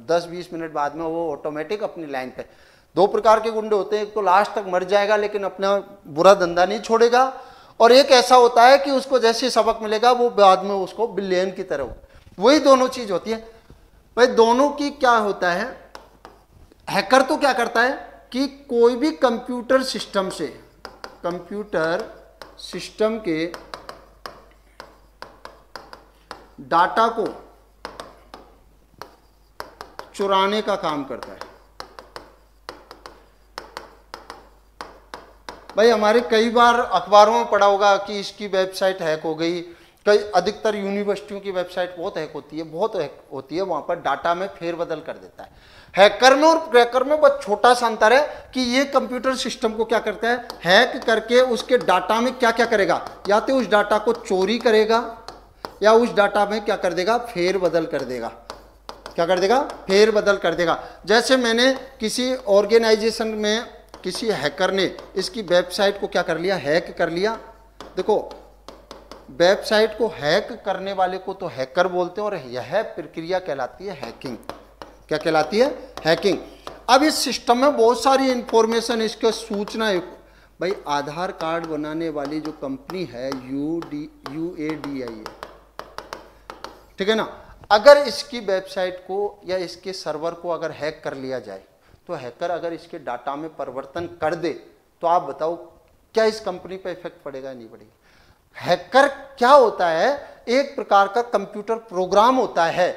10-20 मिनट बाद में वो ऑटोमेटिक अपनी लाइन पे। दो प्रकार के गुंडे होते हैं, एक तो लास्ट तक मर जाएगा लेकिन अपना बुरा धंधा नहीं छोड़ेगा, और एक ऐसा होता है कि उसको जैसे सबक मिलेगा वो बाद में उसको विलेन की तरह हो। वही दोनों चीज होती है भाई। दोनों की क्या होता है, हैकर तो क्या करता है कि कोई भी कंप्यूटर सिस्टम से, कंप्यूटर सिस्टम के डाटा को चुराने का काम करता है। भाई हमारे कई बार अखबारों में पढ़ा होगा कि इसकी वेबसाइट हैक हो गई, कई अधिकतर यूनिवर्सिटियों की वेबसाइट बहुत हैक होती है, बहुत हैक होती है, वहां पर डाटा में फेरबदल कर देता है। हैकर में और क्रैकर में बस छोटा सा अंतर है कि ये कंप्यूटर सिस्टम को क्या करता है, हैक करके उसके डाटा में क्या क्या करेगा, या तो उस डाटा को चोरी करेगा या उस डाटा में क्या कर देगा, फेरबदल कर देगा। क्या कर देगा, फेरबदल कर देगा। जैसे मैंने किसी ऑर्गेनाइजेशन में किसी हैकर ने इसकी वेबसाइट को क्या कर लिया, हैक कर लिया। देखो वेबसाइट को हैक करने वाले को तो हैकर बोलते हैं, और यह प्रक्रिया कहलाती है हैकिंग। क्या कहलाती है, हैकिंग। अब इस सिस्टम में बहुत सारी इंफॉर्मेशन, इसके सूचना, भाई आधार कार्ड बनाने वाली जो कंपनी है UADI, ठीक है ना, अगर इसकी वेबसाइट को या इसके सर्वर को अगर हैक कर लिया जाए, तो हैकर अगर इसके डाटा में परिवर्तन कर दे, तो आप बताओ क्या इस कंपनी पर इफेक्ट पड़ेगा, नहीं पड़ेगा। हैकर क्या होता है, एक प्रकार का कंप्यूटर प्रोग्राम होता है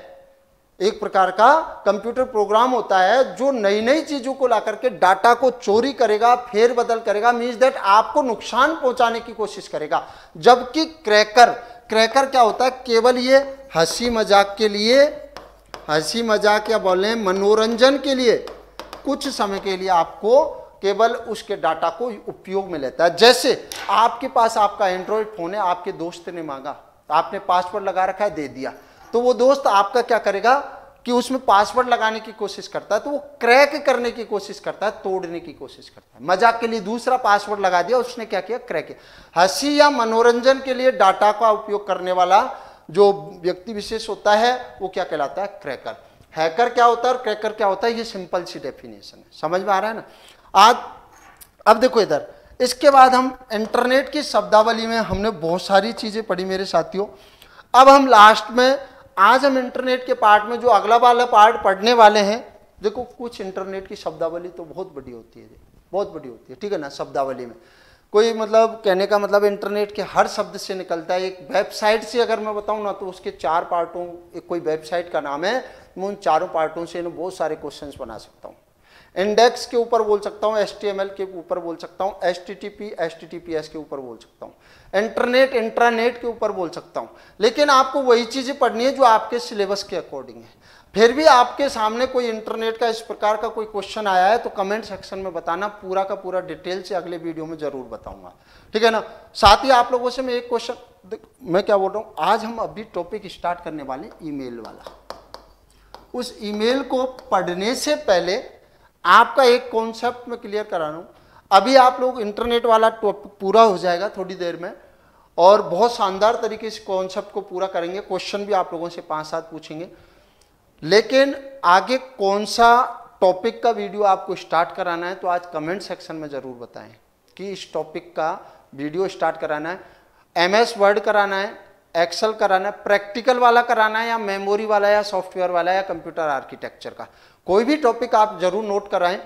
एक प्रकार का कंप्यूटर प्रोग्राम होता है जो नई नई चीजों को ला करके डाटा को चोरी करेगा, फेर बदल करेगा, मीन्स दैट आपको नुकसान पहुंचाने की कोशिश करेगा। जबकि क्रैकर, क्रैकर क्या होता है, केवल ये हंसी मजाक के लिए, हंसी मजाक या बोले मनोरंजन के लिए, कुछ समय के लिए आपको केवल उसके डाटा को उपयोग में लेता है। जैसे आपके पास आपका एंड्रॉयड फोन है, आपके दोस्त ने मांगा, आपने पासवर्ड लगा रखा है, दे दिया, तो वो दोस्त आपका क्या करेगा कि उसमें पासवर्ड लगाने की कोशिश करता है, तो वो क्रैक करने की कोशिश करता है, तोड़ने की कोशिश करता है। मजाक के लिए दूसरा पासवर्ड लगा दिया, उसने क्या किया, क्रैक किया। हंसी या मनोरंजन के लिए डाटा का उपयोग करने वाला जो व्यक्ति विशेष होता है वो क्या कहलाता है, क्रैकर। हैकर क्या होता है और क्रैकर क्या होता है, ये सिंपल सी डेफिनेशन है, समझ में आ रहा है ना। आज अब देखो इधर, इसके बाद हम इंटरनेट की शब्दावली में हमने बहुत सारी चीजें पढ़ी मेरे साथियों। अब हम लास्ट में, आज हम इंटरनेट के पार्ट में जो अगला वाला पार्ट पढ़ने वाले हैं, देखो कुछ इंटरनेट की शब्दावली तो बहुत बड़ी होती है, बहुत बड़ी होती है, ठीक है ना। शब्दावली में कोई मतलब कहने का मतलब इंटरनेट के हर शब्द से निकलता है। एक वेबसाइट से अगर मैं बताऊं ना तो उसके 4 पार्टों, एक कोई वेबसाइट का नाम है, मैं उन 4 पार्टों से बहुत सारे क्वेश्चंस बना सकता हूँ। इंडेक्स के ऊपर बोल सकता हूँ, HTML के ऊपर बोल सकता हूँ, HTTP HTTPS के ऊपर बोल सकता हूँ, इंटरनेट इंट्रानेट के ऊपर बोल सकता हूँ। लेकिन आपको वही चीजें पढ़नी है जो आपके सिलेबस के अकॉर्डिंग है। फिर भी आपके सामने कोई इंटरनेट का इस प्रकार का कोई क्वेश्चन आया है तो कमेंट सेक्शन में बताना, पूरा का पूरा डिटेल से अगले वीडियो में जरूर बताऊंगा, ठीक है ना। साथ ही आप लोगों से मैं एक क्वेश्चन, मैं क्या बोल रहा हूँ, आज हम अभी टॉपिक स्टार्ट करने वाले ईमेल वाला। उस ईमेल को पढ़ने से पहले आपका एक कॉन्सेप्ट में क्लियर करा रहा हूं। अभी आप लोग इंटरनेट वाला टॉपिक पूरा हो जाएगा थोड़ी देर में, और बहुत शानदार तरीके से कॉन्सेप्ट को पूरा करेंगे। क्वेश्चन भी आप लोगों से 5-7 पूछेंगे। लेकिन आगे कौन सा टॉपिक का वीडियो आपको स्टार्ट कराना है तो आज कमेंट सेक्शन में जरूर बताएं कि इस टॉपिक का वीडियो स्टार्ट कराना है। MS वर्ड कराना है, एक्सेल कराना है, प्रैक्टिकल वाला कराना है, या मेमोरी वाला, या सॉफ्टवेयर वाला, या कंप्यूटर आर्किटेक्चर का, कोई भी टॉपिक आप जरूर नोट कराएं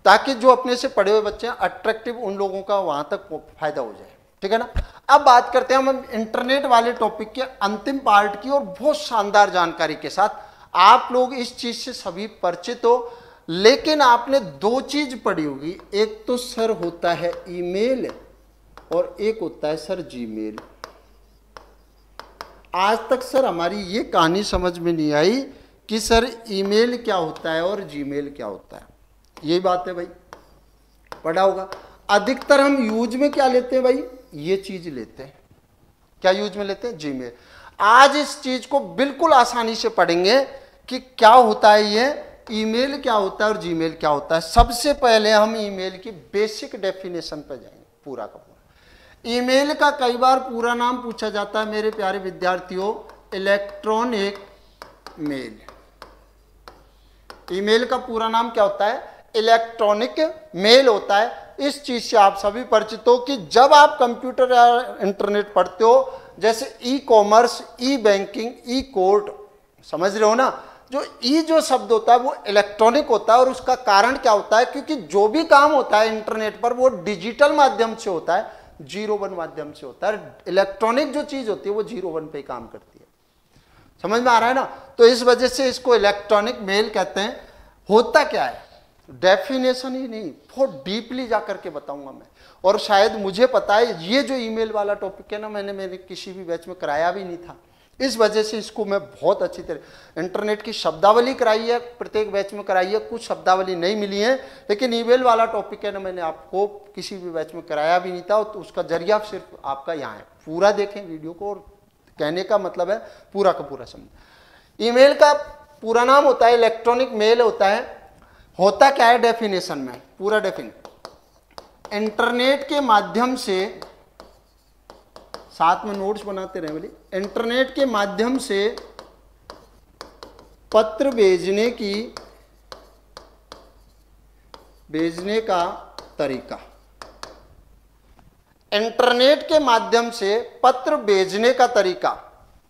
ताकि जो अपने से पढ़े हुए बच्चे हैं अट्रैक्टिव उन लोगों का वहां तक फायदा हो जाए, ठीक है ना। अब बात करते हैं हम इंटरनेट वाले टॉपिक के अंतिम पार्ट की, और बहुत शानदार जानकारी के साथ। आप लोग इस चीज से सभी परिचित हो, लेकिन आपने 2 चीज पढ़ी होगी, एक तो सर होता है ईमेल और एक होता है सर जीमेल। आज तक सर हमारी ये कहानी समझ में नहीं आई कि सर ईमेल क्या होता है और जीमेल क्या होता है। यही बात है भाई, पढ़ा होगा। अधिकतर हम यूज में क्या लेते हैं भाई, ये चीज लेते हैं। क्या यूज में लेते हैं, जीमेल। आज इस चीज को बिल्कुल आसानी से पढ़ेंगे कि क्या होता है ये, ईमेल क्या होता है और जीमेल क्या होता है। सबसे पहले हम ईमेल की बेसिक डेफिनेशन पर जाएंगे, पूरा का पूरा। ईमेल का कई बार पूरा नाम पूछा जाता है मेरे प्यारे विद्यार्थियों, इलेक्ट्रॉनिक मेल। ईमेल का पूरा नाम क्या होता है, इलेक्ट्रॉनिक मेल होता है। इस चीज से आप सभी परिचित हो कि जब आप कंप्यूटर या इंटरनेट पढ़ते हो, जैसे ई कॉमर्स, ई बैंकिंग, ई कोर्ट, समझ रहे हो ना, जो शब्द होता है वो इलेक्ट्रॉनिक होता है। और उसका कारण क्या होता है, क्योंकि जो भी काम होता है इंटरनेट पर वो डिजिटल माध्यम से होता है, 0-1 माध्यम से होता है। इलेक्ट्रॉनिक जो चीज होती है वो 0-1 पे काम करती है, समझ में आ रहा है ना। तो इस वजह से इसको इलेक्ट्रॉनिक मेल कहते हैं। होता क्या है, डेफिनेशन ही नहीं, बहुत डीपली जाकर के बताऊंगा मैं। और शायद मुझे पता है ये जो ईमेल वाला टॉपिक है ना, मैंने किसी भी बैच में कराया भी नहीं था। इस वजह से इसको मैं बहुत अच्छी तरह, इंटरनेट की शब्दावली कराई है, प्रत्येक बैच में कराई है, कुछ शब्दावली नहीं मिली है। लेकिन ईमेल वाला टॉपिक है ना, मैंने आपको किसी भी बैच में कराया भी नहीं था, तो उसका जरिया सिर्फ आपका यहाँ है। पूरा देखें वीडियो को, और कहने का मतलब है पूरा का पूरा समझ। ईमेल का पूरा नाम होता है इलेक्ट्रॉनिक मेल होता है। होता क्या है डेफिनेशन में, पूरा डेफिनेशन, इंटरनेट के माध्यम से, साथ में नोट्स बनाते रहे बोली, इंटरनेट के माध्यम से पत्र भेजने का तरीका। इंटरनेट के माध्यम से पत्र भेजने का तरीका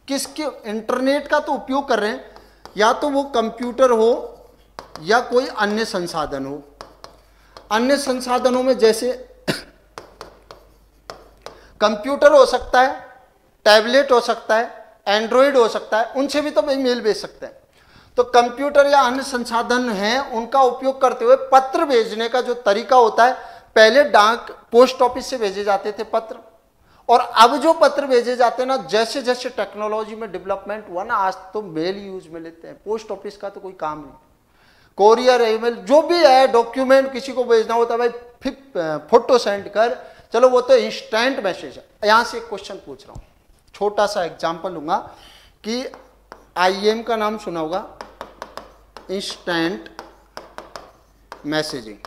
किसके, इंटरनेट का तो उपयोग कर रहे हैं, या तो वो कंप्यूटर हो या कोई अन्य संसाधन हो। अन्य संसाधनों में जैसे कंप्यूटर हो सकता है, टैबलेट हो सकता है, एंड्रॉइड हो सकता है, उनसे भी तो ईमेल भेज सकते हैं। तो कंप्यूटर या अन्य संसाधन हैं उनका उपयोग करते हुए पत्र भेजने का जो तरीका होता है, पहले डाक पोस्ट ऑफिस से भेजे जाते थे पत्र, और अब जो पत्र भेजे जाते हैं ना, जैसे जैसे टेक्नोलॉजी में डेवलपमेंट हुआ ना, आज तो मेल यूज में लेते हैं। पोस्ट ऑफिस का तो कोई काम नहीं, कोरियर, ईमेल जो भी है, डॉक्यूमेंट किसी को भेजना होता है भाई, फिर फोटो सेंड कर, चलो वो तो इंस्टेंट मैसेज है। यहां से एक क्वेश्चन पूछ रहा हूं, छोटा सा एग्जांपल लूंगा कि IM का नाम सुना होगा, instant messaging.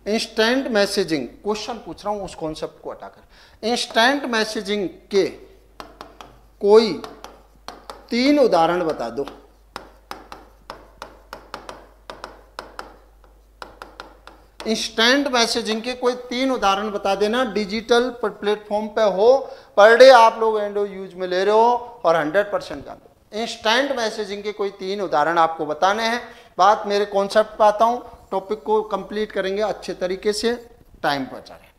Instant messaging question पूछ रहा हूं, उस कॉन्सेप्ट को हटाकर। इंस्टेंट मैसेजिंग के कोई 3 उदाहरण बता दो। इंस्टेंट मैसेजिंग के कोई 3 उदाहरण बता देना। डिजिटल प्लेटफॉर्म पे हो, पर डे आप लोग एंड्रॉइड यूज में ले रहे हो और 100% जानते हो। इंस्टेंट मैसेजिंग के कोई 3 उदाहरण आपको बताने हैं। बात मेरे कॉन्सेप्ट पे आता हूं, टॉपिक को कंप्लीट करेंगे अच्छे तरीके से, टाइम पर चलें।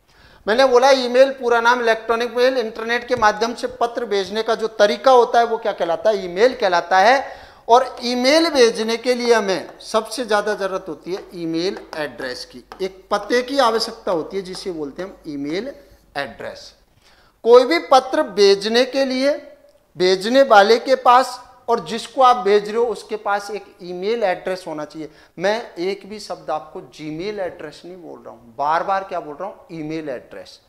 मैंने बोला ईमेल पूरा नाम इलेक्ट्रॉनिक मेल, इंटरनेट के माध्यम से पत्र भेजने का जो तरीका होता है वो क्या कहलाता है, ईमेल कहलाता है। और ईमेल भेजने के लिए हमें सबसे ज्यादा जरूरत होती है ईमेल एड्रेस की, एक पते की आवश्यकता होती है जिसे बोलते हैं हम ईमेल एड्रेस। कोई भी पत्र भेजने के लिए भेजने वाले के पास और जिसको आप भेज रहे हो उसके पास एक ईमेल एड्रेस होना चाहिए। मैं एक भी शब्द आपको जीमेल एड्रेस नहीं बोल रहा हूं, बार बार क्या बोल रहा हूं, ईमेल एड्रेस।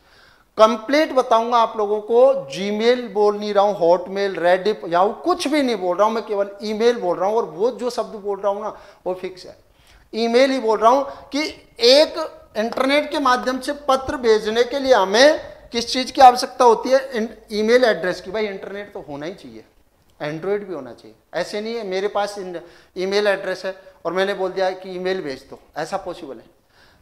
कंप्लीट बताऊंगा आप लोगों को, जीमेल बोल नहीं रहा हूं, हॉटमेल, रेडिफ या कुछ भी नहीं बोल रहा हूं, मैं केवल ईमेल बोल रहा हूं। और वो जो शब्द बोल रहा हूं ना वो फिक्स है, ईमेल ही बोल रहा हूं। कि एक इंटरनेट के माध्यम से पत्र भेजने के लिए हमें किस चीज की आवश्यकता होती है, ईमेल एड्रेस की। भाई इंटरनेट तो होना ही चाहिए, एंड्रॉइड भी होना चाहिए। ऐसे नहीं है मेरे पास ईमेल एड्रेस है और मैंने बोल दिया कि ईमेल भेज दो, ऐसा पॉसिबल है।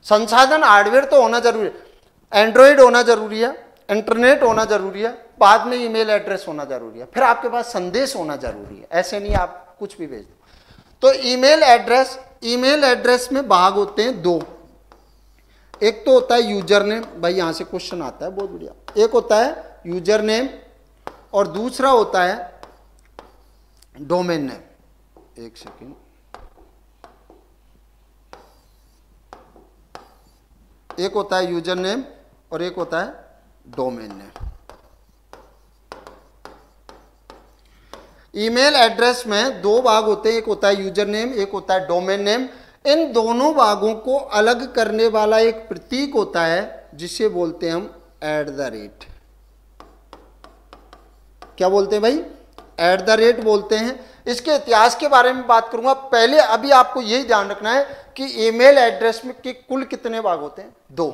संसाधन हार्डवेयर तो होना जरूरी है, एंड्रॉइड होना जरूरी है, इंटरनेट होना जरूरी है, बाद में ईमेल एड्रेस होना जरूरी है, फिर आपके पास संदेश होना जरूरी है। ऐसे नहीं आप कुछ भी भेज दो। तो ईमेल एड्रेस में भाग होते हैं 2। एक तो होता है यूजर नेम, भाई यहां से क्वेश्चन आता है, बहुत बढ़िया। एक होता है यूजर नेम और दूसरा होता है डोमेन नेम। एक सेकेंड, एक होता है यूजर नेम और एक होता है डोमेन नेम। ईमेल एड्रेस में 2 भाग होते हैं, एक होता है यूजर नेम, एक होता है डोमेन नेम। इन दोनों भागों को अलग करने वाला एक प्रतीक होता है जिसे बोलते हैं हम @ क्या बोलते हैं भाई, @ बोलते हैं। इसके इतिहास के बारे में बात करूंगा पहले। अभी आपको यही ध्यान रखना है कि ईमेल एड्रेस में के कुल कितने भाग होते हैं, 2,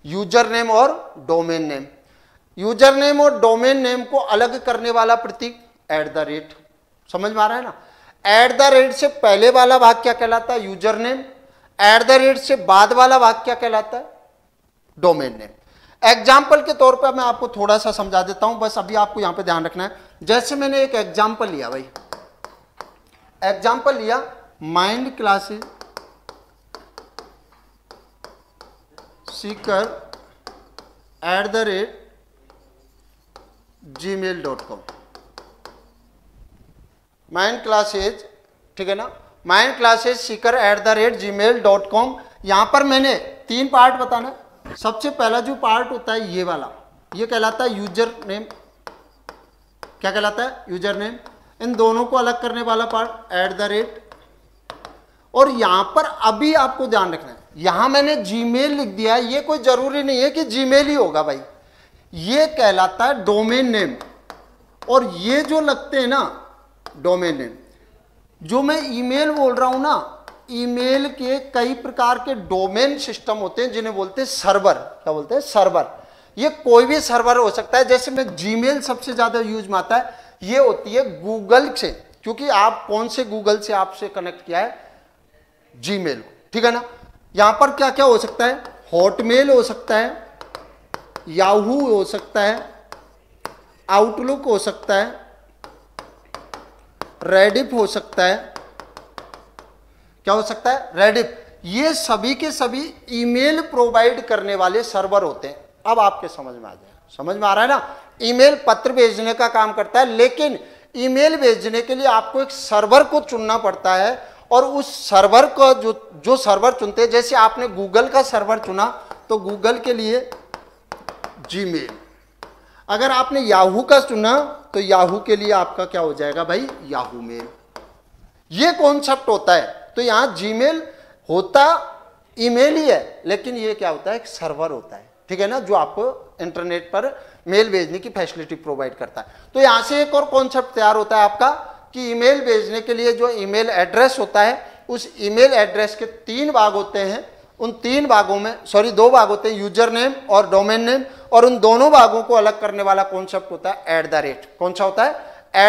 यूजर नेम और डोमेन नेम। यूजर नेम और डोमेन नेम को अलग करने वाला प्रतीक @ समझ में आ रहा है ना। @ से पहले वाला भाग क्या कहलाता है, यूजर नेम। @ से बाद वाला भाग क्या कहलाता है, डोमेन नेम। एग्जाम्पल के तौर पर मैं आपको थोड़ा सा समझा देता हूं, बस अभी आपको यहां पे ध्यान रखना है। जैसे मैंने एक एग्जाम्पल लिया भाई, एग्जाम्पल लिया mind classes Sikar @gmail.com। Mind classes, ठीक है ना, माइंड क्लासेज सीकर @gmail.com। यहां पर मैंने 3 पार्ट बताना। सबसे पहला जो पार्ट होता है ये वाला, ये कहलाता है यूजर नेम। क्या कहलाता है, यूजर नेम। इन दोनों को अलग करने वाला पार्ट @ और यहां पर अभी आपको ध्यान रखना है, यहां मैंने जीमेल लिख दिया है, ये कोई जरूरी नहीं है कि जीमेल ही होगा भाई, ये कहलाता है डोमेन नेम। और ये जो लगते हैं ना डोमेन नेम, जो मैं ईमेल बोल रहा हूं ना, ईमेल के कई प्रकार के डोमेन सिस्टम होते हैं जिन्हें बोलते हैं सर्वर। क्या बोलते हैं, सर्वर। ये कोई भी सर्वर हो सकता है। जैसे में जीमेल सबसे ज्यादा यूज में आता है, ये होती है गूगल से, क्योंकि आप कौन से गूगल से आपसे कनेक्ट किया है, जीमेल को, ठीक है ना। यहां पर क्या क्या हो सकता है, हॉटमेल हो सकता है, याहू हो सकता है, आउटलुक हो सकता है, रेडिफ हो सकता है। क्या हो सकता है, रेडिफ। ये सभी के सभी ईमेल प्रोवाइड करने वाले सर्वर होते हैं। अब आपके समझ में आ जाए, समझ में आ रहा है ना। ईमेल पत्र भेजने का काम करता है, लेकिन ईमेल भेजने के लिए आपको एक सर्वर को चुनना पड़ता है, और उस सर्वर को जो सर्वर चुनते हैं, जैसे आपने गूगल का सर्वर चुना तो गूगल के लिए जीमेल, अगर आपने याहू का चुना तो याहू के लिए आपका क्या हो जाएगा भाई, याहू मेल। ये कॉन्सेप्ट होता है। तो यहां जीमेल होता ईमेल ही है, लेकिन ये क्या होता है, एक सर्वर होता है, ठीक है ना, जो आपको इंटरनेट पर मेल भेजने की फैसिलिटी प्रोवाइड करता है। तो यहां से एक और कॉन्सेप्ट तैयार होता है आपका कि ईमेल भेजने के लिए जो ईमेल एड्रेस होता है, उस ईमेल एड्रेस के 3 भाग होते हैं। उन 3 भागों में 2 भाग होते हैं, यूजर नेम और डोमेन नेम, और उन दोनों भागों को अलग करने वाला कॉन्सेप्ट होता है @ कौन सा होता है,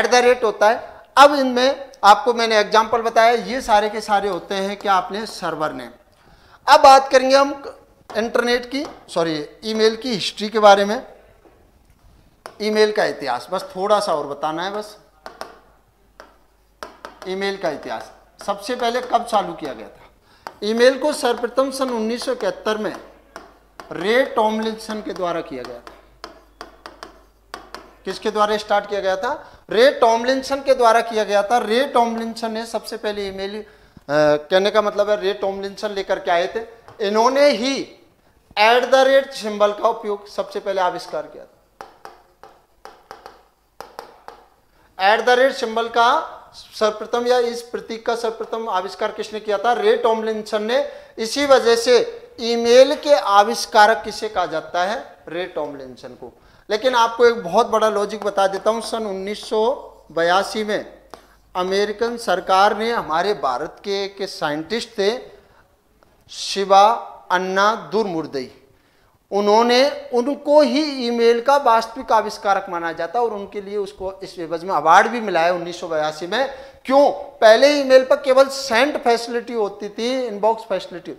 @ होता है। अब इनमें आपको मैंने एग्जांपल बताया, ये सारे के सारे होते हैं क्या, आपने सर्वर नेम। अब बात करेंगे हम इंटरनेट की, ईमेल की हिस्ट्री के बारे में, ईमेल का इतिहास, बस थोड़ा सा और बताना है बस। ईमेल का इतिहास सबसे पहले कब चालू किया गया था? ईमेल को सर्वप्रथम सन 1971 में रे टॉमलिंसन के द्वारा किया गया था। किसके द्वारा स्टार्ट किया गया था? रे टॉमलिंसन के द्वारा किया गया था। रे टॉमलिंसन ने सबसे पहले ईमेल, कहने का मतलब है रे टॉमलिंसन लेकर के आए थे। इन्होंने ही @ सिंबल का उपयोग सबसे पहले आविष्कार किया था। @ सिंबल का सर्वप्रथम, या इस प्रतीक का सर्वप्रथम आविष्कार किसने किया था? रे टॉमलिंसन ने। इसी वजह से ईमेल के आविष्कारक किसे कहा जाता है? रे टॉमलिंसन को। लेकिन आपको एक बहुत बड़ा लॉजिक बता देता हूं, सन 1982 में अमेरिकन सरकार ने, हमारे भारत के साइंटिस्ट थे शिवा अन्ना दुर्मुर्दई, उनको ही ईमेल का वास्तविक आविष्कारक माना जाता है, और उनके लिए उसको इस एवज में अवार्ड भी मिला है 1982 में। क्यों? पहले ईमेल पर केवल सेंड फैसिलिटी होती थी, inbox facility,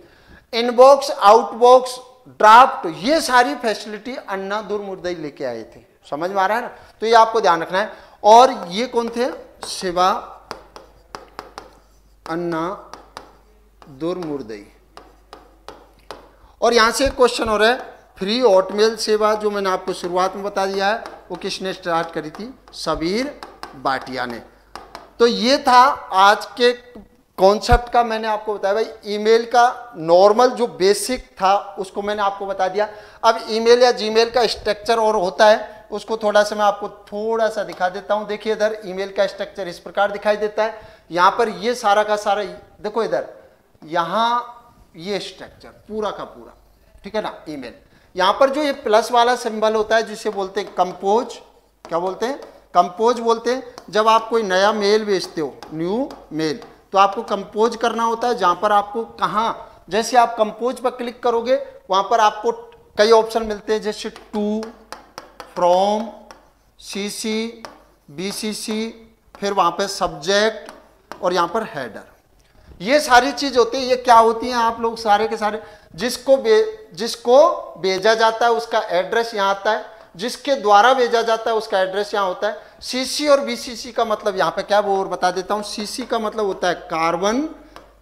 inbox, outbox, draft, ये सारी फैसिलिटी अन्ना दुर्मुर्दई लेके आए थे। समझ में आ रहा है ना? तो ये आपको ध्यान रखना है। और ये कौन थे? शिवा अन्ना दुर्मुर्दई। और यहां से एक क्वेश्चन हो रहा है, फ्री हॉटमेल सेवा जो मैंने आपको शुरुआत में बता दिया है, वो किसने स्टार्ट करी थी? सबीर भाटिया ने। तो ये था आज के कॉन्सेप्ट का, मैंने आपको बताया भाई ईमेल का नॉर्मल जो बेसिक था उसको मैंने आपको बता दिया। अब ईमेल या जीमेल का स्ट्रक्चर और होता है, उसको थोड़ा सा मैं आपको थोड़ा सा दिखा देता हूं। देखिए इधर ईमेल का स्ट्रक्चर इस प्रकार दिखाई देता है। यहां पर ये सारा का सारा, देखो इधर, यहां ये स्ट्रक्चर पूरा का पूरा, ठीक है ना, ईमेल। यहां पर जो ये प्लस वाला सिंबल होता है जिसे बोलते हैं कंपोज, क्या बोलते हैं? कंपोज बोलते हैं। जब आप कोई नया मेल भेजते हो, न्यू मेल, तो आपको कंपोज करना होता है, जहां पर आपको कहाँ, जैसे आप कंपोज पर क्लिक करोगे वहां पर आपको कई ऑप्शन मिलते हैं, जैसे टू, फ्रॉम, सीसी, बीसीसी, फिर वहां पर सब्जेक्ट, और यहां पर हेडर। ये सारी चीज होती है। ये क्या होती है? आप लोग सारे के सारे, जिसको भेजा जाता है उसका एड्रेस यहाँ आता है, जिसके द्वारा भेजा जाता है उसका एड्रेस यहाँ होता है। सीसी और बीसीसी का मतलब यहाँ पे क्या, वो और बता देता हूं। सीसी का मतलब होता है कार्बन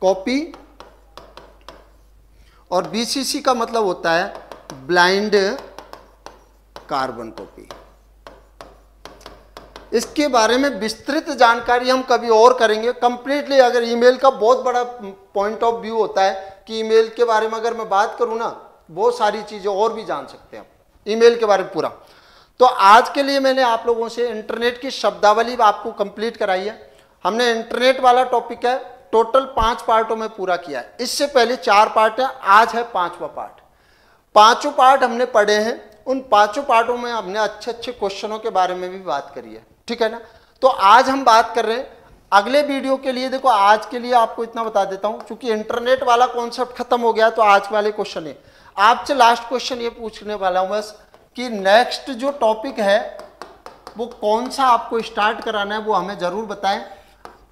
कॉपी, और बीसीसी का मतलब होता है ब्लाइंड कार्बन कॉपी। इसके बारे में विस्तृत जानकारी हम कभी और करेंगे कंप्लीटली। अगर ईमेल का बहुत बड़ा पॉइंट ऑफ व्यू होता है कि ईमेल के बारे में अगर मैं बात करूं ना, बहुत सारी चीजें और भी जान सकते हैं ईमेल के बारे में पूरा। तो आज के लिए मैंने आप लोगों से इंटरनेट की शब्दावली आपको कंप्लीट कराई है। हमने इंटरनेट वाला टॉपिक है टोटल 5 पार्टों में पूरा किया है। इससे पहले 4 पार्ट है, आज है 5वां पार्ट। 5 पार्ट हमने पढ़े हैं। उन 5 पार्टों में हमने अच्छे अच्छे क्वेश्चनों के बारे में भी बात करी है, ठीक है ना। तो आज हम बात कर रहे हैं अगले वीडियो के लिए। देखो आज के लिए आपको इतना बता देता हूं, क्योंकि इंटरनेट वाला कॉन्सेप्ट खत्म हो गया, तो आज वाले क्वेश्चन है आपसे लास्ट क्वेश्चन ये पूछने वाला हूं बस, कि नेक्स्ट जो टॉपिक है वो कौन सा आपको स्टार्ट कराना है, वो हमें जरूर बताएं।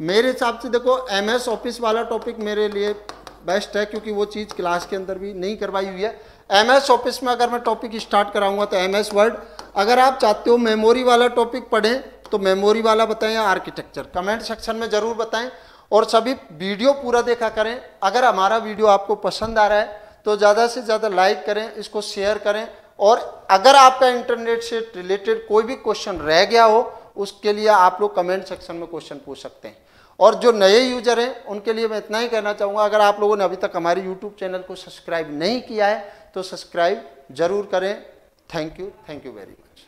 मेरे हिसाब से देखो MS ऑफिस वाला टॉपिक मेरे लिए बेस्ट है, क्योंकि वो चीज़ क्लास के अंदर भी नहीं करवाई हुई है। MS ऑफिस में अगर मैं टॉपिक स्टार्ट कराऊंगा तो MS वर्ड। अगर आप चाहते हो मेमोरी वाला टॉपिक पढ़ें तो मेमोरी वाला बताएं, या आर्किटेक्चर, कमेंट सेक्शन में ज़रूर बताएं। और सभी वीडियो पूरा देखा करें। अगर हमारा वीडियो आपको पसंद आ रहा है तो ज़्यादा से ज़्यादा लाइक करें, इसको शेयर करें। और अगर आपका इंटरनेट से रिलेटेड कोई भी क्वेश्चन रह गया हो उसके लिए आप लोग कमेंट सेक्शन में क्वेश्चन पूछ सकते हैं। और जो नए यूजर हैं उनके लिए मैं इतना ही कहना चाहूँगा, अगर आप लोगों ने अभी तक हमारे यूट्यूब चैनल को सब्सक्राइब नहीं किया है तो सब्सक्राइब जरूर करें। Thank you very much.